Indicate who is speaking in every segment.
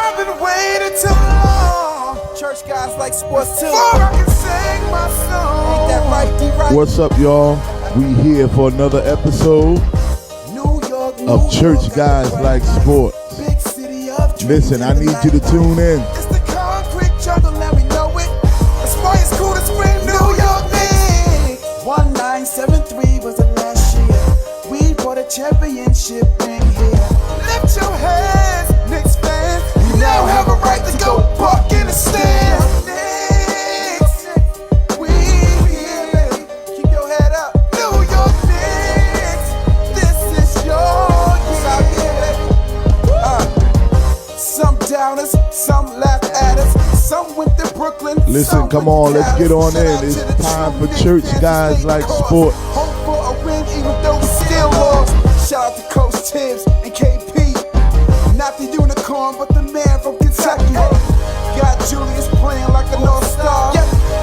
Speaker 1: I've been waiting too long. Church guys like sports too. Before I can sing my song. Ain't that right, D-Right?
Speaker 2: What's up, y'all? We here for another episode of Church Guys Like Sports. Listen, I need you to tune in.
Speaker 1: It's the concrete jungle, let me know it. That's why it's cool to scream New York Knicks. 1973 was the last year. We brought a championship ring here. Lift your hands, Knicks fans. You now have a right to go buck in the stands. Knicks, we here, baby. Keep your head up. New York Knicks, this is your year. Some doubters, some laugh at us, some went to Brooklyn.
Speaker 2: Listen, come on, let's get on in. It's time for Church Guys Like Sports.
Speaker 1: Hope for a win, even though we still lost. Shout out to Coach Tibbs and KP. Not the unicorn, but the man from Kentucky. Got Julius playing like a North Star.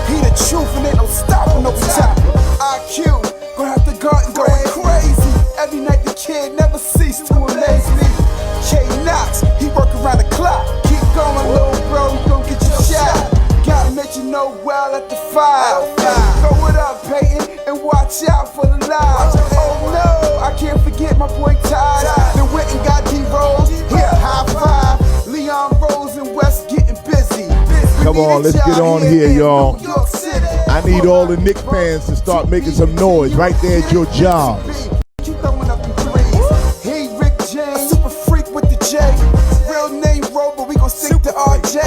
Speaker 1: He the truth and ain't no stopping no time. IQ, gonna have to guard and going crazy. Every night the kid never ceased to amaze me. K-Knox, he work around the clock. Keep going, little bro, you gon' get your shot. Gotta make you know well at the 5. Throw it up, Peyton, and watch out for the lies. Oh no, I can't forget my boy Ty. Then went and got D-Rose. Here, high five. Leon Rose and West getting busy.
Speaker 2: Come on, let's get on here, y'all. I need all the Knicks fans to start making some noise right there at your job.
Speaker 1: Keep throwing up the threes. Hey, Rick James, super freak with the J. Real name Ro, but we gon' stick to RJ.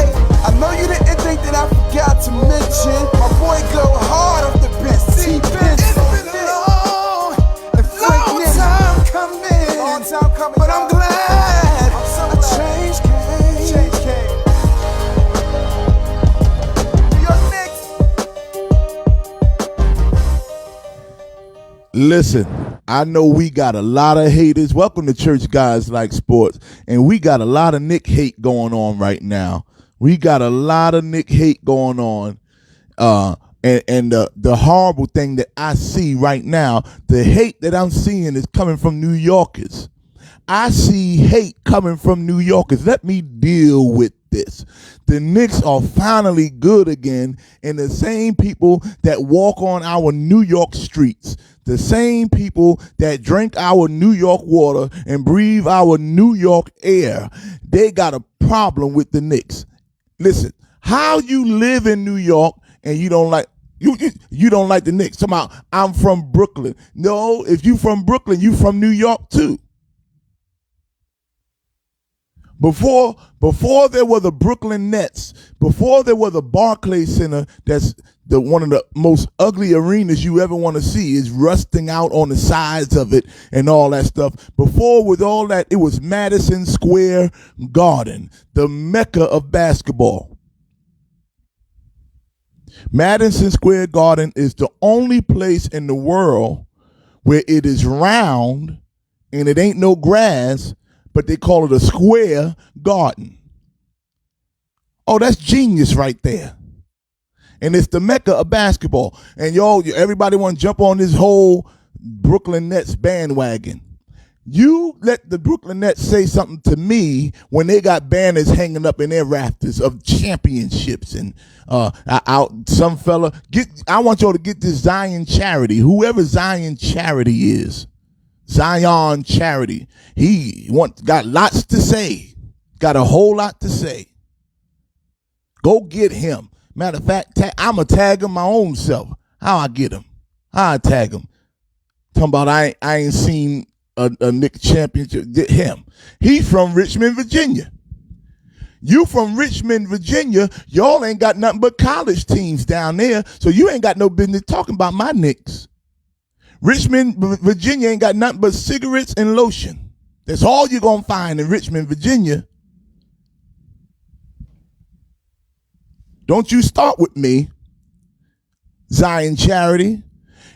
Speaker 1: I know you didn't think that I forgot to mention my boy go hard off the bench. T. Benson. It's been a long time coming, but I'm glad a change came. New York Knicks.
Speaker 2: Listen, I know we got a lot of haters. Welcome to Church Guys Like Sports. And we got a lot of Knick hate going on right now. We got a lot of Knick hate going on. And the horrible thing that I see right now, the hate that I'm seeing is coming from New Yorkers. I see hate coming from New Yorkers. Let me deal with this. The Knicks are finally good again, and the same people that walk on our New York streets, the same people that drink our New York water and breathe our New York air, they got a problem with the Knicks. Listen, how you live in New York and you don't like you don't like the Knicks? Somehow I'm from Brooklyn. No, if you from Brooklyn, you from New York too. Before there were the Brooklyn Nets, before there were the Barclays Center, that's one of the most ugly arenas you ever want to see, is rusting out on the sides of it and all that stuff. Before, with all that, it was Madison Square Garden, the mecca of basketball. Madison Square Garden is the only place in the world where it is round and it ain't no grass, but they call it a square garden. Oh, that's genius right there. And it's the mecca of basketball. And y'all, everybody want to jump on this whole Brooklyn Nets bandwagon. You let the Brooklyn Nets say something to me when they got banners hanging up in their rafters of championships and some fella I want y'all to get this Zion Charity, whoever Zion Charity is. Zion Charity. He got lots to say. Got a whole lot to say. Go get him. Matter of fact, I'm going to tag him my own self. How I get him? How I tag him? Talking about I ain't seen a Knicks championship. Him. He's from Richmond, Virginia. You from Richmond, Virginia. Y'all ain't got nothing but college teams down there, so you ain't got no business talking about my Knicks. Richmond, Virginia ain't got nothing but cigarettes and lotion. That's all you're going to find in Richmond, Virginia. Don't you start with me, Zion Charity.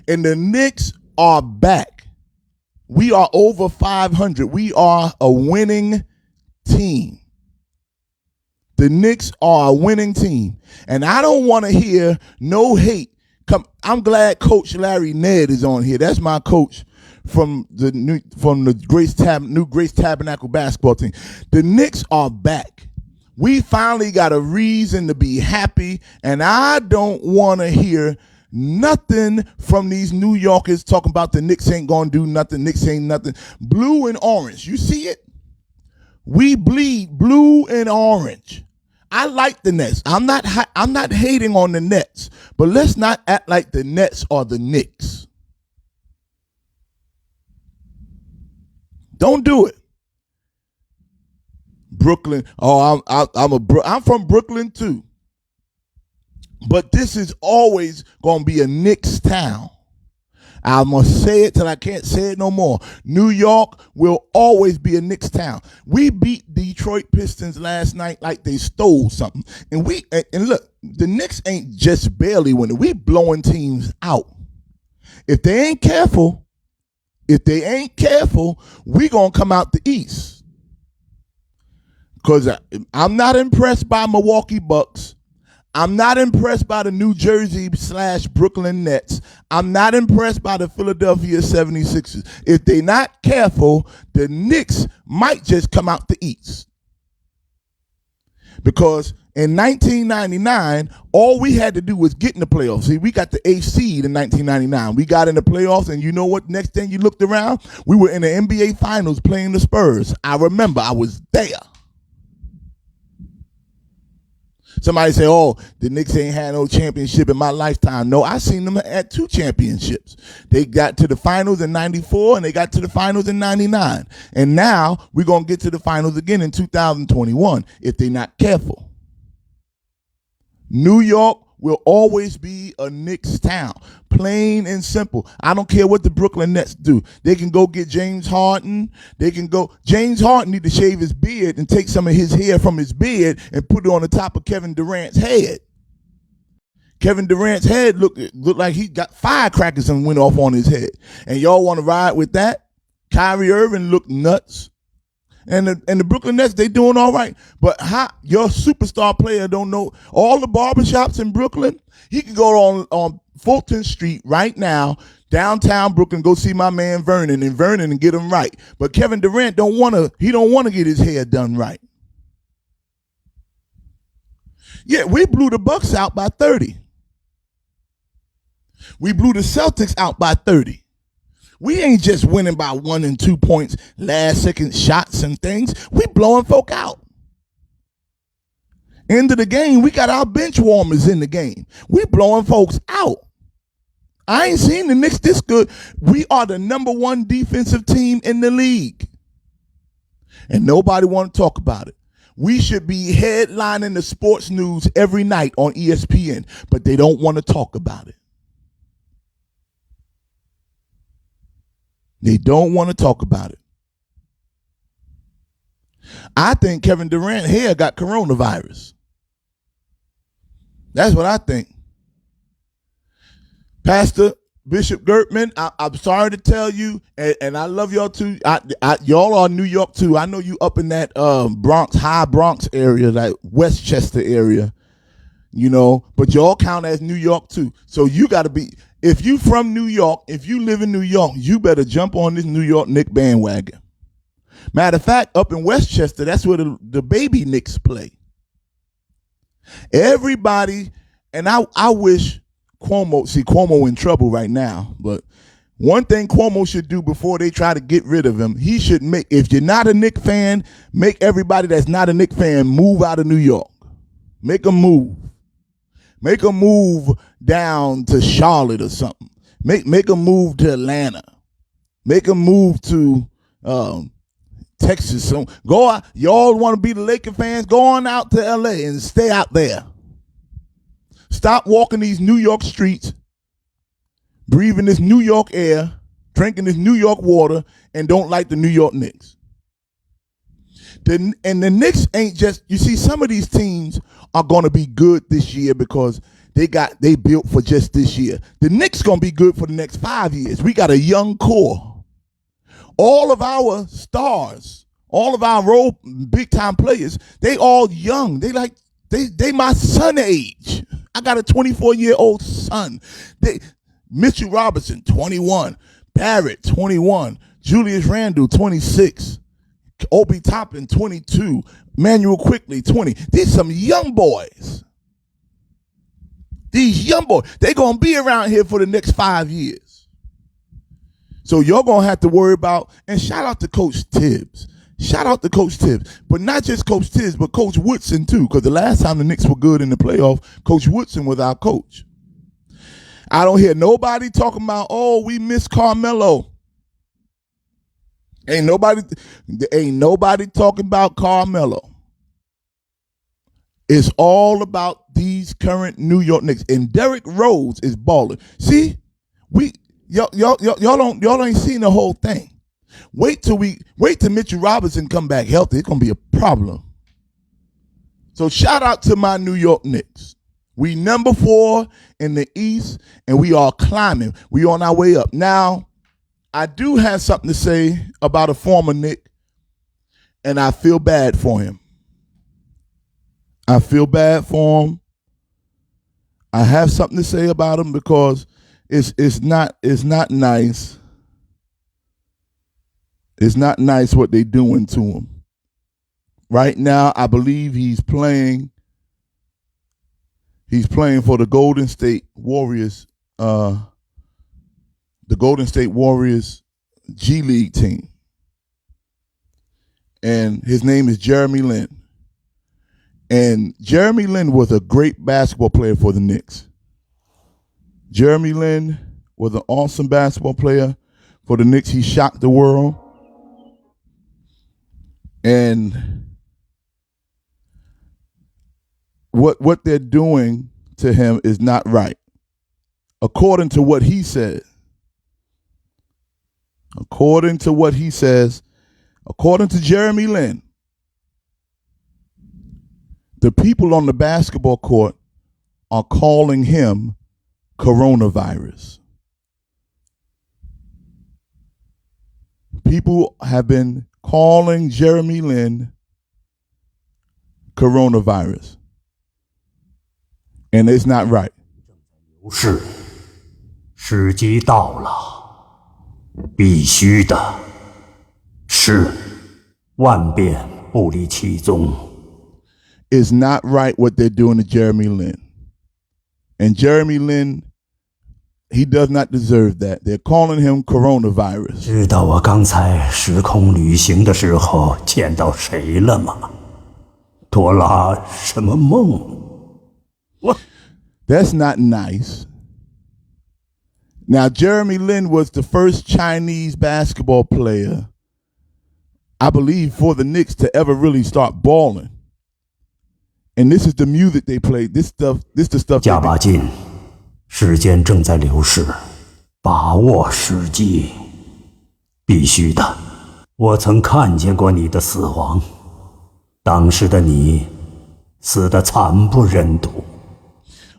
Speaker 2: And the Knicks are back. We are over 500. We are a winning team. The Knicks are a winning team. And I don't want to hear no hate. I'm glad Coach Larry Ned is on here. That's my coach from the New Grace Tabernacle basketball team. The Knicks are back. We finally got a reason to be happy, and I don't want to hear nothing from these New Yorkers talking about the Knicks ain't going to do nothing, Knicks ain't nothing. Blue and orange, you see it? We bleed blue and orange. I like the Nets. I'm not hating on the Nets, but let's not act like the Nets are the Knicks. Don't do it. Brooklyn. Oh, I'm from Brooklyn too. But this is always going to be a Knicks town. I must say it till I can't say it no more. New York will always be a Knicks town. We beat Detroit Pistons last night like they stole something. And look, the Knicks ain't just barely winning. We blowing teams out. If they ain't careful, we going to come out the East. Because I'm not impressed by Milwaukee Bucks. I'm not impressed by the New Jersey / Brooklyn Nets. I'm not impressed by the Philadelphia 76ers. If they're not careful, the Knicks might just come out the East. Because in 1999, all we had to do was get in the playoffs. See, we got the 8th seed in 1999. We got in the playoffs, and you know what? Next thing you looked around, we were in the NBA Finals playing the Spurs. I remember. I was there. Somebody say, oh, the Knicks ain't had no championship in my lifetime. No, I seen them at 2 championships. They got to the finals in 94 and they got to the finals in 99. And now we're going to get to the finals again in 2021 if they're not careful. New York will always be a Knicks town. Plain and simple. I don't care what the Brooklyn Nets do. They can go get James Harden. James Harden need to shave his beard and take some of his hair from his beard and put it on the top of Kevin Durant's head. Kevin Durant's head looked like he got firecrackers and went off on his head. And y'all want to ride with that? Kyrie Irving looked nuts. And the Brooklyn Nets, they doing all right. But your superstar player don't know all the barbershops in Brooklyn? He can go on Fulton Street right now, downtown Brooklyn, go see my man Vernon and get him right. But Kevin Durant don't want to get his hair done right. Yeah, we blew the Bucks out by 30. We blew the Celtics out by 30. We ain't just winning by 1 and 2 points, last second shots and things. We blowing folk out. End of the game, we got our bench warmers in the game. We blowing folks out. I ain't seen the Knicks this good. We are the #1 defensive team in the league. And nobody want to talk about it. We should be headlining the sports news every night on ESPN, but they don't want to talk about it. They don't want to talk about it. I think Kevin Durant here got coronavirus. That's what I think. Pastor Bishop Gertman, I'm sorry to tell you, and I love y'all too. Y'all are New York too. I know you up in that High Bronx area, that Westchester area, but y'all count as New York too. So you got to be, if you from New York, if you live in New York, you better jump on this New York Knicks bandwagon. Matter of fact, up in Westchester, that's where the baby Knicks play. Everybody, and I wish Cuomo in trouble right now, but one thing Cuomo should do before they try to get rid of him, he should if you're not a Knicks fan, make everybody that's not a Knicks fan move out of New York. Make them move. Make them move down to Charlotte or something. Make them move to Atlanta. Make them move to Texas. So go out. Y'all want to be the Laker fans? Go on out to LA and stay out there. Stop walking these New York streets, breathing this New York air, drinking this New York water, and don't like the New York Knicks. And the Knicks ain't just, you see, some of these teams are going to be good this year because they built for just this year. The Knicks going to be good for the next 5 years. We got a young core. All of our stars, all of our role big time players, they all young. They my son age. I got a 24-year-old son. Mitchell Robinson, 21. Barrett, 21. Julius Randle, 26. Obi Toppin, 22. Manuel Quickly, 20. These some young boys. These young boys, they're going to be around here for the next 5 years. So you're going to have to worry about, and shout out to Coach Tibbs. Shout out to Coach Tibbs. But not just Coach Tibbs, but Coach Woodson too, because the last time the Knicks were good in the playoff, Coach Woodson was our coach. I don't hear nobody talking about, oh, we miss Carmelo. Ain't nobody talking about Carmelo. It's all about these current New York Knicks. And Derrick Rose is balling. See, y'all ain't seen the whole thing. Wait till Mitchell Robinson come back healthy. It's gonna be a problem. So shout out to my New York Knicks. We number 4 in the East, and we are climbing. We on our way up. Now, I do have something to say about a former Knick, and I feel bad for him. I feel bad for him. I have something to say about him because it's not nice. It's not nice what they doing to him. Right now, I believe he's playing for the Golden State Warriors, the Golden State Warriors G League team. And his name is Jeremy Lin. And Jeremy Lin was a great basketball player for the Knicks. Jeremy Lin was an awesome basketball player for the Knicks. He shocked the world. And what they're doing to him is not right. According to what he said. According to what he says, according to Jeremy Lin, the people on the basketball court are calling him coronavirus. People have been calling Jeremy Lin coronavirus. And it's not right.
Speaker 3: 是，时机到了，必须的，是，万变不离其宗。
Speaker 2: It's not right what they're doing to Jeremy Lin. And Jeremy Lin, he does not deserve that. They're calling him coronavirus.
Speaker 3: 知道我刚才时空旅行的时候见到谁了吗？多拉什么梦？
Speaker 2: That's not nice. Now, Jeremy Lin was the first Chinese basketball player, I believe, for the Knicks to ever really start balling. And this is the music they play. This the stuff.
Speaker 3: 加把劲，时间正在流逝，把握时机，必须的。我曾看见过你的死亡，当时的你死得惨不忍睹。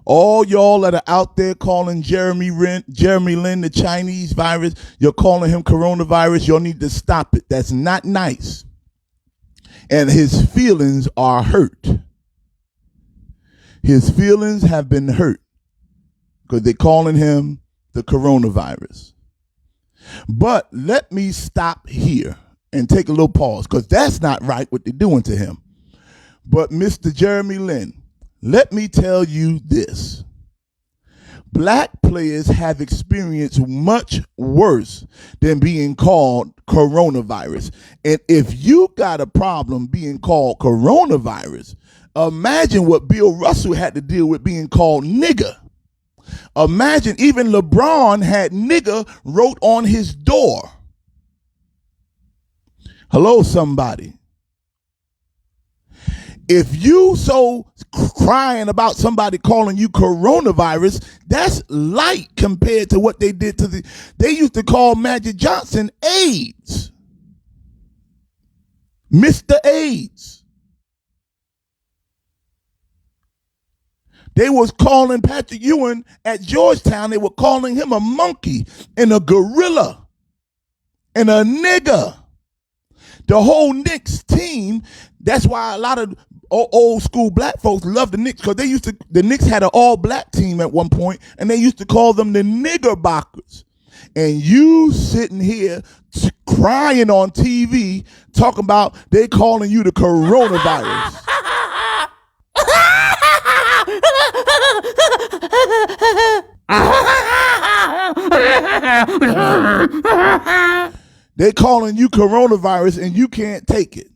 Speaker 2: All y'all that are out there calling Jeremy Lin the Chinese virus, you're calling him coronavirus, y'all need to stop it. That's not nice. And his feelings are hurt. His feelings have been hurt because they're calling him the coronavirus. But let me stop here and take a little pause because that's not right what they're doing to him. But Mr. Jeremy Lin, let me tell you this. Black players have experienced much worse than being called coronavirus. And if you got a problem being called coronavirus, imagine what Bill Russell had to deal with being called nigger. Imagine even LeBron had nigger wrote on his door. Hello, somebody. If you so crying about somebody calling you coronavirus, that's light compared to what they did to they used to call Magic Johnson AIDS. Mr. AIDS. They was calling Patrick Ewing at Georgetown, they were calling him a monkey and a gorilla and a nigger. The whole Knicks team, that's why a lot of old school black folks love the Knicks, because the Knicks had an all black team at one point, and they used to call them the Niggerbockers. And you sitting here crying on TV talking about they calling you the coronavirus. They calling you coronavirus and you can't take it.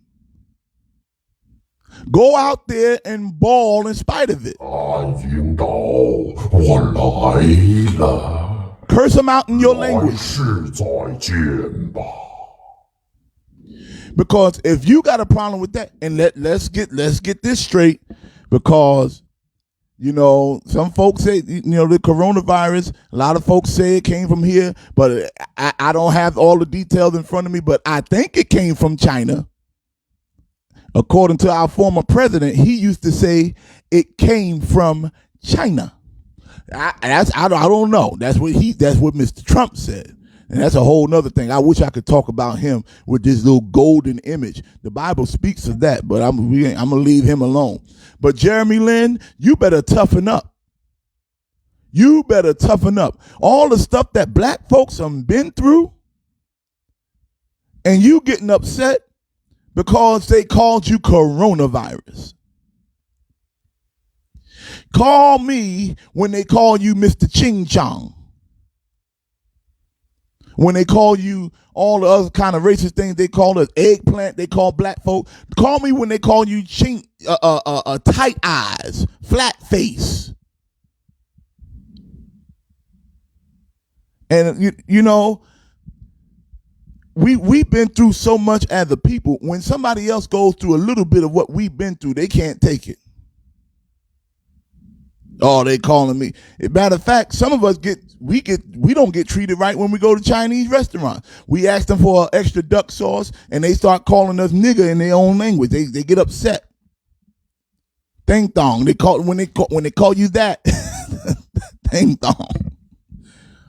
Speaker 2: Go out there and bawl in spite of it. Curse them out in your language. Because if you got a problem with that, and let's get this straight, because you know, some folks say, you know, the coronavirus, a lot of folks say it came from here, but I don't have all the details in front of me, but I think it came from China. According to our former president, he used to say it came from China. I don't know. That's what Mr. Trump said. And that's a whole nother thing. I wish I could talk about him with this little golden image. The Bible speaks of that, but I'm going to leave him alone. But Jeremy Lin, you better toughen up. You better toughen up. All the stuff that black folks have been through, and you getting upset because they called you coronavirus. Call me when they call you Mr. Ching Chong. When they call you all the other kind of racist things, they call us eggplant, they call black folk. Call me when they call you tight eyes, flat face. And you know, we've been through so much as a people. When somebody else goes through a little bit of what we've been through, they can't take it. Oh, they calling me. Matter of fact, some of us we don't get treated right when we go to Chinese restaurants. We ask them for extra duck sauce, and they start calling us nigger in their own language. They get upset. Ding dong. When they call you that. Ding dong.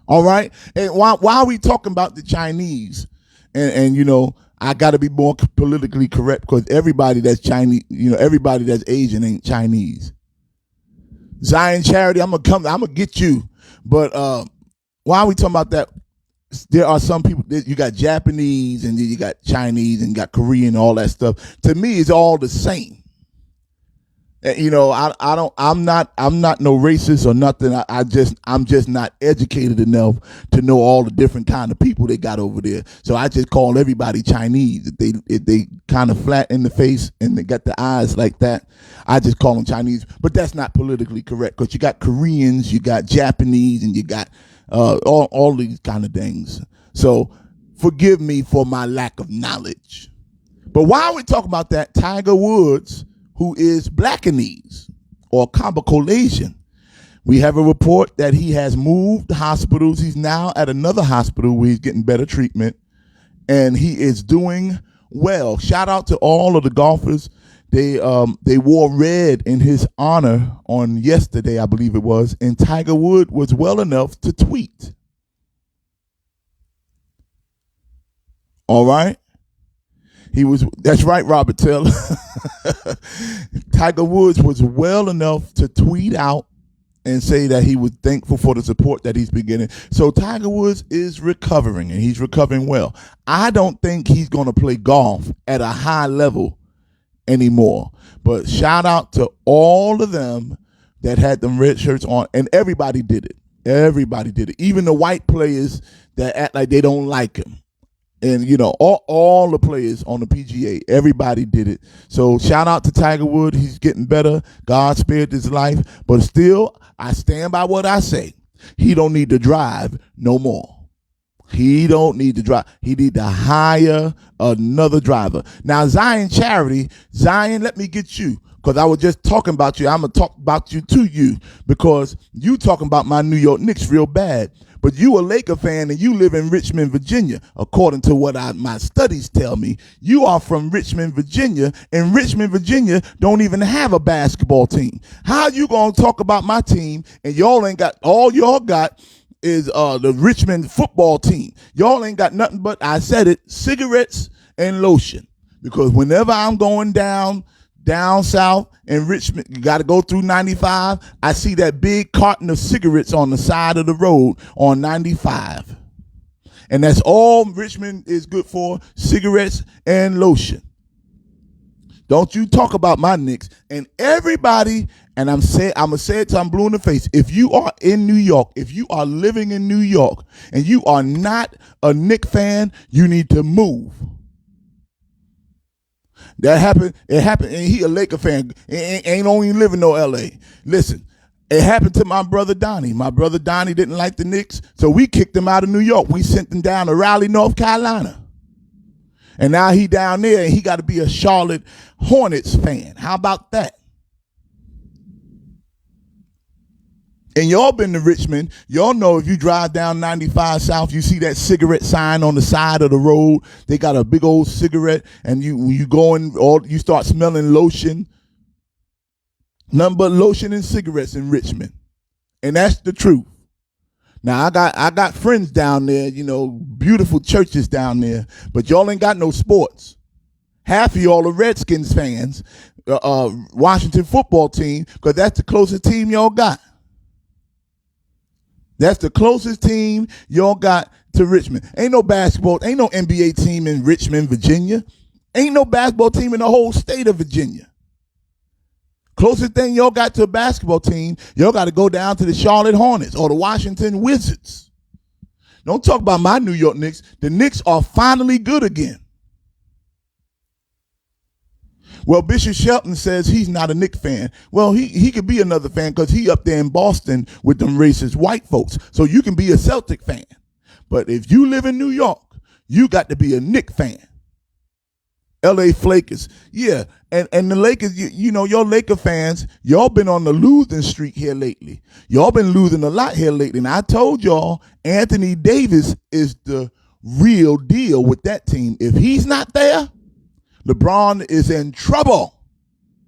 Speaker 2: All right. And why are we talking about the Chinese? And you know, I got to be more politically correct, because everybody that's Chinese, you know, everybody that's Asian ain't Chinese. Zion Charity, I'm gonna get you. But why are we talking about that? There are some people that you got Japanese, and then you got Chinese, and you got Korean, all that stuff. To me, it's all the same. And, you know, I'm not no racist or nothing. I'm just not educated enough to know all the different kind of people they got over there. So I just call everybody Chinese. If they kind of flat in the face and they got the eyes like that, I just call them Chinese. But that's not politically correct, because you got Koreans, you got Japanese, and you got all these kind of things. So forgive me for my lack of knowledge. But while we talk about that, Tiger Woods, who is Blackanese or Caucasian, we have a report that he has moved hospitals. He's now at another hospital where he's getting better treatment, and he is doing well. Shout out to all of the golfers. They wore red in his honor on yesterday, I believe it was, and Tiger Woods was well enough to tweet. All right. That's right, Robert Taylor. Tiger Woods was well enough to tweet out and say that he was thankful for the support that he's been getting. So Tiger Woods is recovering, and he's recovering well. I don't think he's going to play golf at a high level anymore. But shout out to all of them that had them red shirts on, and everybody did it. Everybody did it. Even the white players that act like they don't like him. And, you know, all the players on the PGA, everybody did it. So shout out to Tiger Woods. He's getting better. God spared his life. But still, I stand by what I say. He don't need to drive no more. He don't need to drive. He need to hire another driver. Now, Zion Charity, Zion, let me get you. Because I was just talking about you. I'm going to talk about you to you, because you talking about my New York Knicks real bad. But you a Laker fan, and you live in Richmond, Virginia. According to what my studies tell me, you are from Richmond, Virginia, and Richmond, Virginia don't even have a basketball team. How you going to talk about my team, and y'all ain't got, all y'all got is the Richmond football team. Y'all ain't got nothing but, I said it, cigarettes and lotion. Because whenever I'm going down south in Richmond, you got to go through 95. I see that big carton of cigarettes on the side of the road on 95. And that's all Richmond is good for, cigarettes and lotion. Don't you talk about my Knicks. And everybody, and I'm gonna say it till I'm blue in the face. If you are in New York, if you are living in New York and you are not a Knicks fan, you need to move. That happened. It happened, and he a Laker fan. Ain't only live in no LA. Listen, it happened to my brother Donnie. My brother Donnie didn't like the Knicks, so we kicked him out of New York. We sent him down to Raleigh, North Carolina. And now he down there and he got to be a Charlotte Hornets fan. How about that? And y'all been to Richmond. Y'all know if you drive down 95 South, you see that cigarette sign on the side of the road. They got a big old cigarette, and you go in, you start smelling lotion. Nothing but lotion and cigarettes in Richmond. And that's the truth. Now I got friends down there, beautiful churches down there, but y'all ain't got no sports. Half of y'all are Redskins fans, Washington football team, because that's the closest team y'all got. That's the closest team y'all got to Richmond. Ain't no basketball, ain't no NBA team in Richmond, Virginia. Ain't no basketball team in the whole state of Virginia. Closest thing y'all got to a basketball team, y'all got to go down to the Charlotte Hornets or the Washington Wizards. Don't talk about my New York Knicks. The Knicks are finally good again. Well, Bishop Shelton says he's not a Knicks fan. Well, he could be another fan because he up there in Boston with them racist white folks. So you can be a Celtic fan. But if you live in New York, you got to be a Knicks fan. LA Flakers. Yeah. And the Lakers, your Laker fans, y'all been on the losing streak here lately. Y'all been losing a lot here lately. And I told y'all Anthony Davis is the real deal with that team. If he's not there, LeBron is in trouble.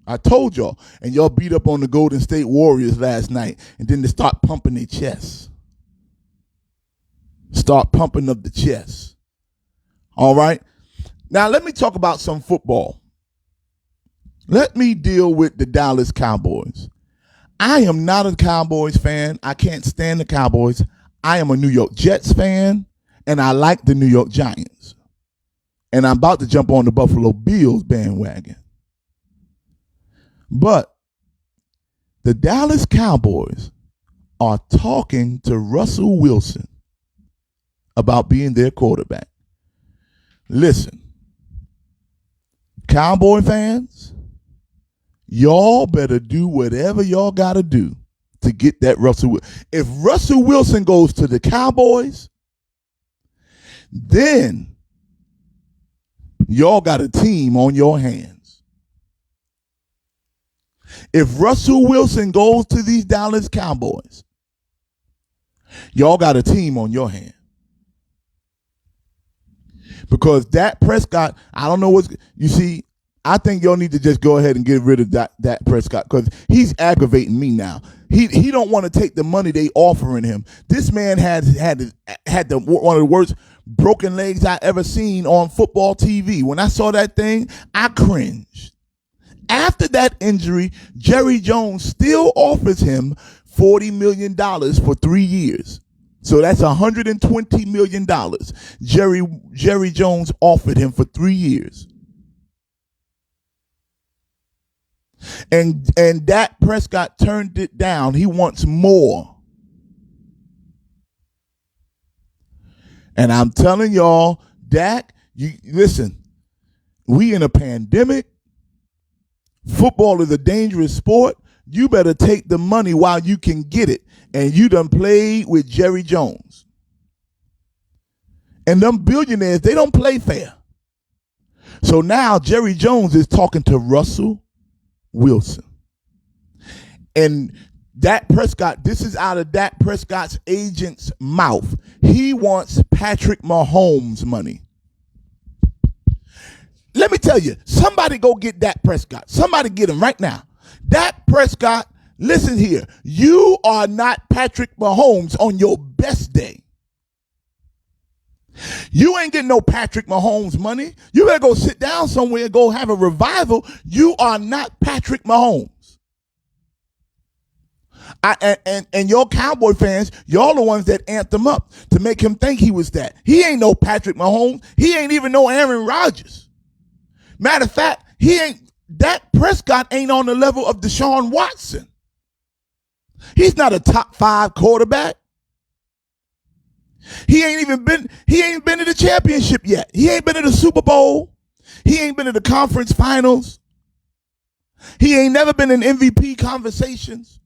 Speaker 2: I told y'all. And y'all beat up on the Golden State Warriors last night. And then they start pumping their chests. Start pumping up the chest. All right. Now, let me talk about some football. Let me deal with the Dallas Cowboys. I am not a Cowboys fan. I can't stand the Cowboys. I am a New York Jets fan, and I like the New York Giants. And I'm about to jump on the Buffalo Bills bandwagon. But the Dallas Cowboys are talking to Russell Wilson about being their quarterback. Listen. Cowboy fans, y'all better do whatever y'all got to do to get that Russell Wilson. If Russell Wilson goes to the Cowboys, then y'all got a team on your hands. If Russell Wilson goes to these Dallas Cowboys, y'all got a team on your hands. Because Dak Prescott, I don't know I think y'all need to just go ahead and get rid of Dak Prescott because he's aggravating me now. He don't want to take the money they offering him. This man had one of the worst broken legs I ever seen on football TV. When I saw that thing, I cringed. After that injury, Jerry Jones still offers him $40 million for 3 years. So that's $120 million Jerry Jones offered him for 3 years. And Dak Prescott turned it down. He wants more. And I'm telling y'all, Dak, listen, we in a pandemic. Football is a dangerous sport. You better take the money while you can get it. And you done played with Jerry Jones. And them billionaires, they don't play fair. So now Jerry Jones is talking to Russell Wilson. And Dak Prescott, this is out of Dak Prescott's agent's mouth. He wants Patrick Mahomes money. Let me tell you, somebody go get Dak Prescott. Somebody get him right now. Dak Prescott, listen here. You are not Patrick Mahomes on your best day. You ain't getting no Patrick Mahomes money. You better go sit down somewhere and go have a revival. You are not Patrick Mahomes. And your Cowboy fans, y'all the ones that amped him up to make him think he was that. He ain't no Patrick Mahomes. He ain't even no Aaron Rodgers. Matter of fact, Dak Prescott ain't on the level of Deshaun Watson. He's not a top 5 quarterback. He ain't been to the championship yet. He ain't been to the Super Bowl. He ain't been to the conference finals. He ain't never been in MVP conversations.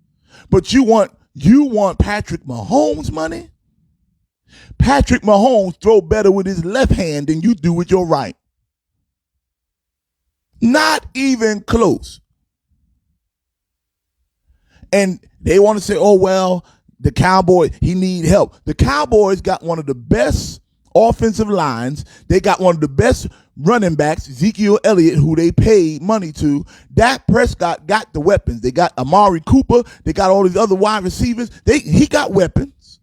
Speaker 2: But you want Patrick Mahomes money? Patrick Mahomes throw better with his left hand than you do with your right. Not even close. And they want to say, oh, well, the Cowboys, he need help. The Cowboys got one of the best offensive lines. They got one of the best running backs, Ezekiel Elliott, who they paid money to. Dak Prescott got the weapons. They got Amari Cooper. They got all these other wide receivers. He got weapons.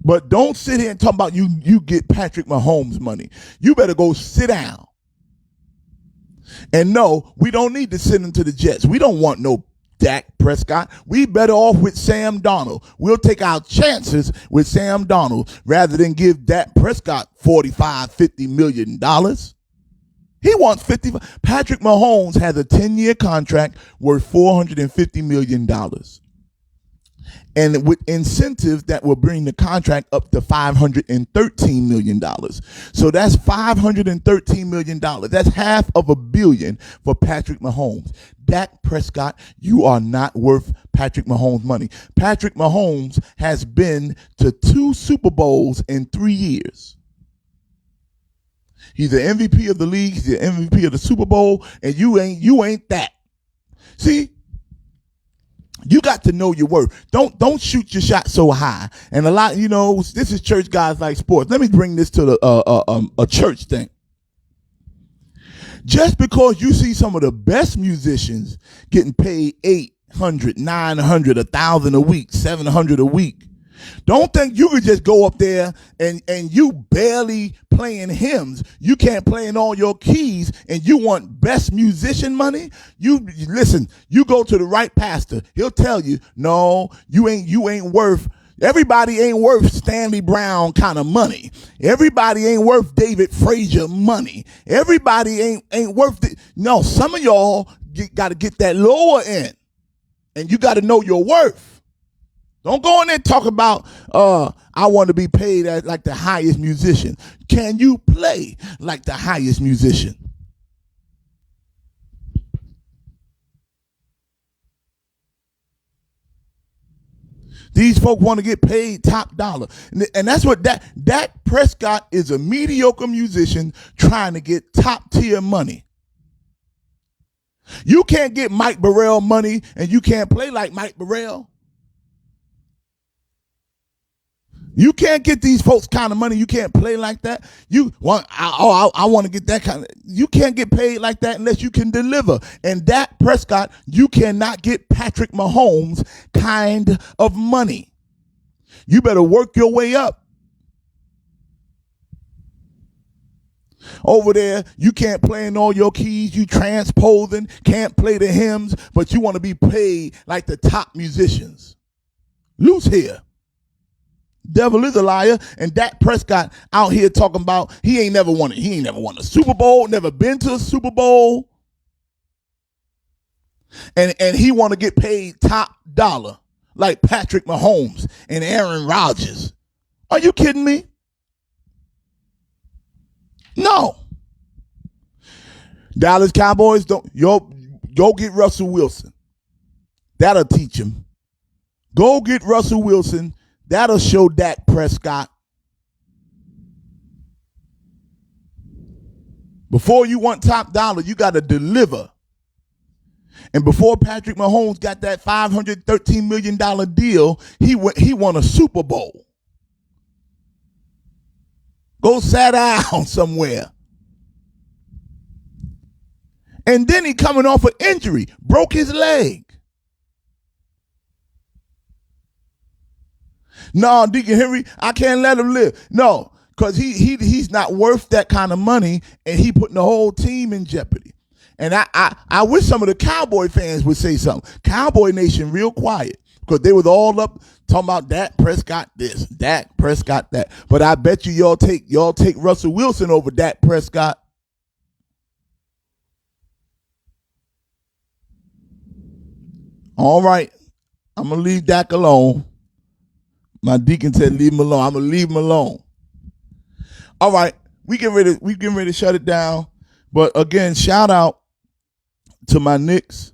Speaker 2: But don't sit here and talk about you get Patrick Mahomes money. You better go sit down. And no, we don't need to send him to the Jets. We don't want no Dak Prescott. We better off with Sam Darnold. We'll take our chances with Sam Darnold rather than give Dak Prescott $45-50 million. He wants 50. Patrick Mahomes has a 10-year contract worth $450 million. And with incentives that will bring the contract up to $513 million. So that's $513 million. That's $500 million for Patrick Mahomes. Dak Prescott, you are not worth Patrick Mahomes' money. Patrick Mahomes has been to 2 Super Bowls in 3 years. He's the MVP of the league. He's the MVP of the Super Bowl, and you ain't that. See? You got to know your worth. Don't shoot your shot so high. And a lot, this is Church Guys Like Sports. Let me bring this to a church thing. Just because you see some of the best musicians getting paid $800, $900, $1,000 a week, $700 a week, don't think you could just go up there and you barely playing hymns. You can't play in all your keys and you want best musician money. You listen, you go to the right pastor. He'll tell you, no, you ain't worth. Everybody ain't worth Stanley Brown kind of money. Everybody ain't worth David Frazier money. Everybody ain't worth it. No, some of y'all got to get that lower end and you got to know your worth. Don't go in there and talk about, I want to be paid as like the highest musician. Can you play like the highest musician? These folk want to get paid top dollar. And that's what Dak Prescott is, a mediocre musician trying to get top tier money. You can't get Mike Burrell money and you can't play like Mike Burrell. You can't get these folks kind of money. You can't play like that. I want to get that kind of. You can't get paid like that unless you can deliver. And Dak Prescott, you cannot get Patrick Mahomes kind of money. You better work your way up. Over there, you can't play in all your keys. You transposing, can't play the hymns, but you want to be paid like the top musicians. Loose here. Devil is a liar. And Dak Prescott out here talking about he ain't never won a Super Bowl, never been to a Super Bowl. And he want to get paid top dollar like Patrick Mahomes and Aaron Rodgers. Are you kidding me? No. Dallas Cowboys, go get Russell Wilson. That'll teach him. Go get Russell Wilson. That'll show Dak Prescott. Before you want top dollar, you got to deliver. And before Patrick Mahomes got that $513 million deal, he won a Super Bowl. Go sit down somewhere. And then he coming off an injury, broke his leg. No, Deacon Henry, I can't let him live. No, because he's not worth that kind of money, and he putting the whole team in jeopardy. And I wish some of the Cowboy fans would say something. Cowboy Nation real quiet because they was all up talking about Dak Prescott this, Dak Prescott that. But I bet you y'all take Russell Wilson over Dak Prescott. All right, I'm gonna leave Dak alone. My deacon said leave him alone. I'm gonna leave him alone. All right, we getting ready to shut it down. But again, shout out to my Knicks.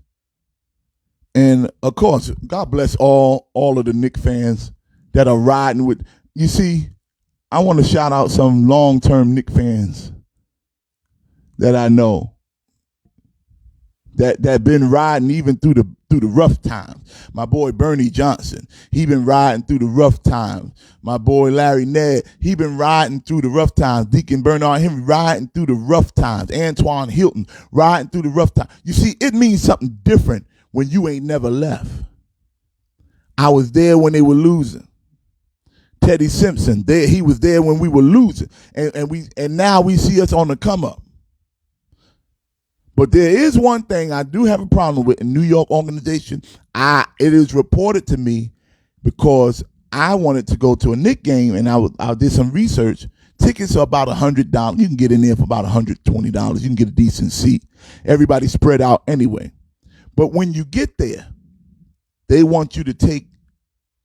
Speaker 2: And of course, God bless all of the Knicks fans that are riding with. You see, I want to shout out some long-term Knicks fans that I know that been riding even through the rough times. My boy Bernie Johnson, he been riding through the rough times. My boy Larry Ned, he been riding through the rough times. Deacon Bernard Henry riding through the rough times. Antoine Hilton riding through the rough times. You see, it means something different when you ain't never left. I was there when they were losing. Teddy Simpson, he was there when we were losing. And now we see us on the come up. But there is one thing I do have a problem with in New York organization. It is reported to me because I wanted to go to a Knicks game and I did some research. Tickets are about $100. You can get in there for about $120. You can get a decent seat. Everybody spread out anyway. But when you get there, they want you to take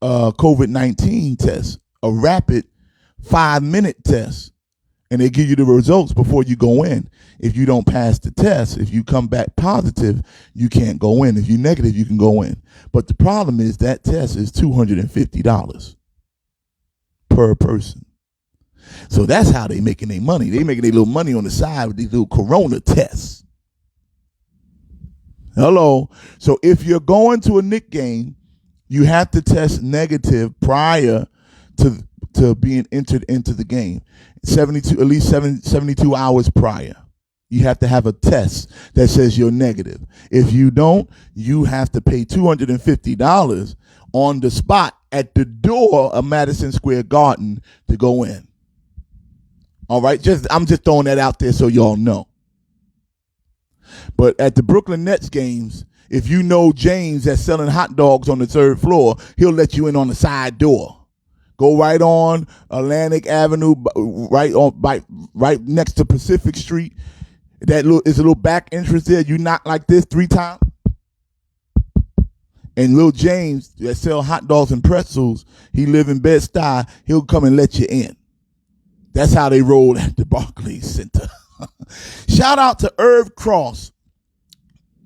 Speaker 2: a COVID-19 test, a rapid 5-minute test. And they give you the results before you go in. If you don't pass the test, if you come back positive, you can't go in. If you're negative, you can go in. But the problem is that test is $250 per person. So that's how they making their money. They making their little money on the side with these little corona tests. Hello. So if you're going to a Knicks game, you have to test negative prior to being entered into the game. 72 hours prior. You have to have a test that says you're negative. If you don't, you have to pay $250 on the spot at the door of Madison Square Garden to go in. All right, I'm just throwing that out there so y'all know. But at the Brooklyn Nets games, if you know James that's selling hot dogs on the 3rd floor, he'll let you in on the side door. Go right on Atlantic Avenue, right next to Pacific Street. That is a little back entrance there. You knock like this 3 times. And little James that sell hot dogs and pretzels, he live in Bed-Stuy, he'll come and let you in. That's how they roll at the Barclays Center. Shout out to Irv Cross.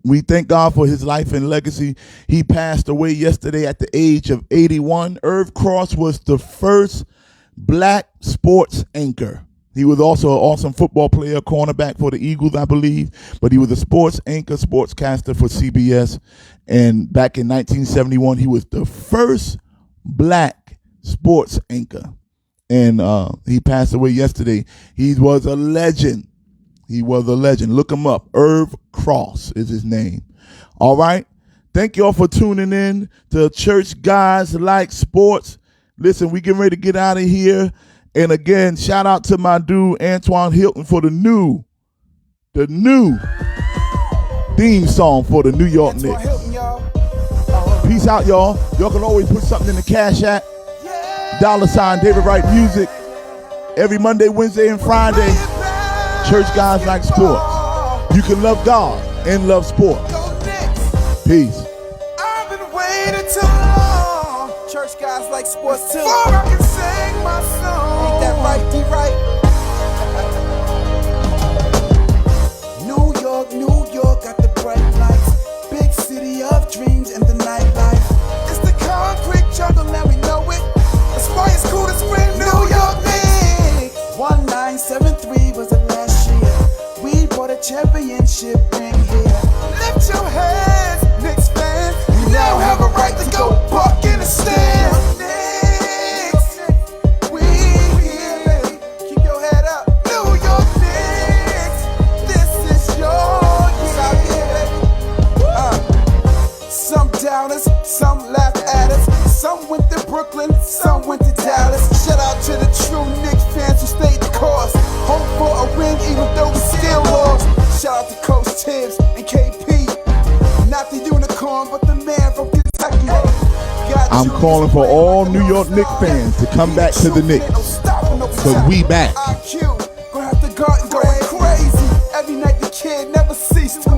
Speaker 2: We thank God for his life and legacy. He passed away yesterday at the age of 81. Irv Cross was the first black sports anchor. He was also an awesome football player, cornerback for the Eagles, I believe. But he was a sports anchor, sportscaster for CBS. And back in 1971, he was the first black sports anchor. And he passed away yesterday. He was a legend. He was a legend. Look him up. Irv Cross is his name. All right. Thank y'all for tuning in to Church Guys Like Sports. Listen, we getting ready to get out of here. And again, shout out to my dude, Antoine Hilton, for the new theme song for the New York Knicks. Peace out, y'all. Y'all can always put something in the Cash App. $ David Wright Music. Every Monday, Wednesday, and Friday. Church Guys Like Sports. You can love God and love sports. Peace.
Speaker 1: I've been waiting too long. Church Guys Like Sports too. Before I can sing my song. Ain't that right, D. Right? New York got the bright lights. Big city of dreams and the nightlife. It's the concrete jungle and we know it. That's why it's cool to spring New York Knicks. 1973 was the last year. We brought a championship ring here. Lift your hands, Knicks fans. You now have a right to go buck in the stand. Knicks, we here, baby. Keep your head up. New York Knicks, this is your year, baby. Some doubters, some laugh at us. Some went to Brooklyn, some went to Dallas. Shout out to the true Knicks fans who stayed the course. Hope for a ring even though we still lost. Shout out to Coach Tibbs and KP. Not the unicorn, but the man from Kentucky.
Speaker 2: I'm calling for all New York Knicks fans to come back to the Knicks. Cause we back.
Speaker 1: IQ, gonna have the garden going crazy. Every night the kid never ceased to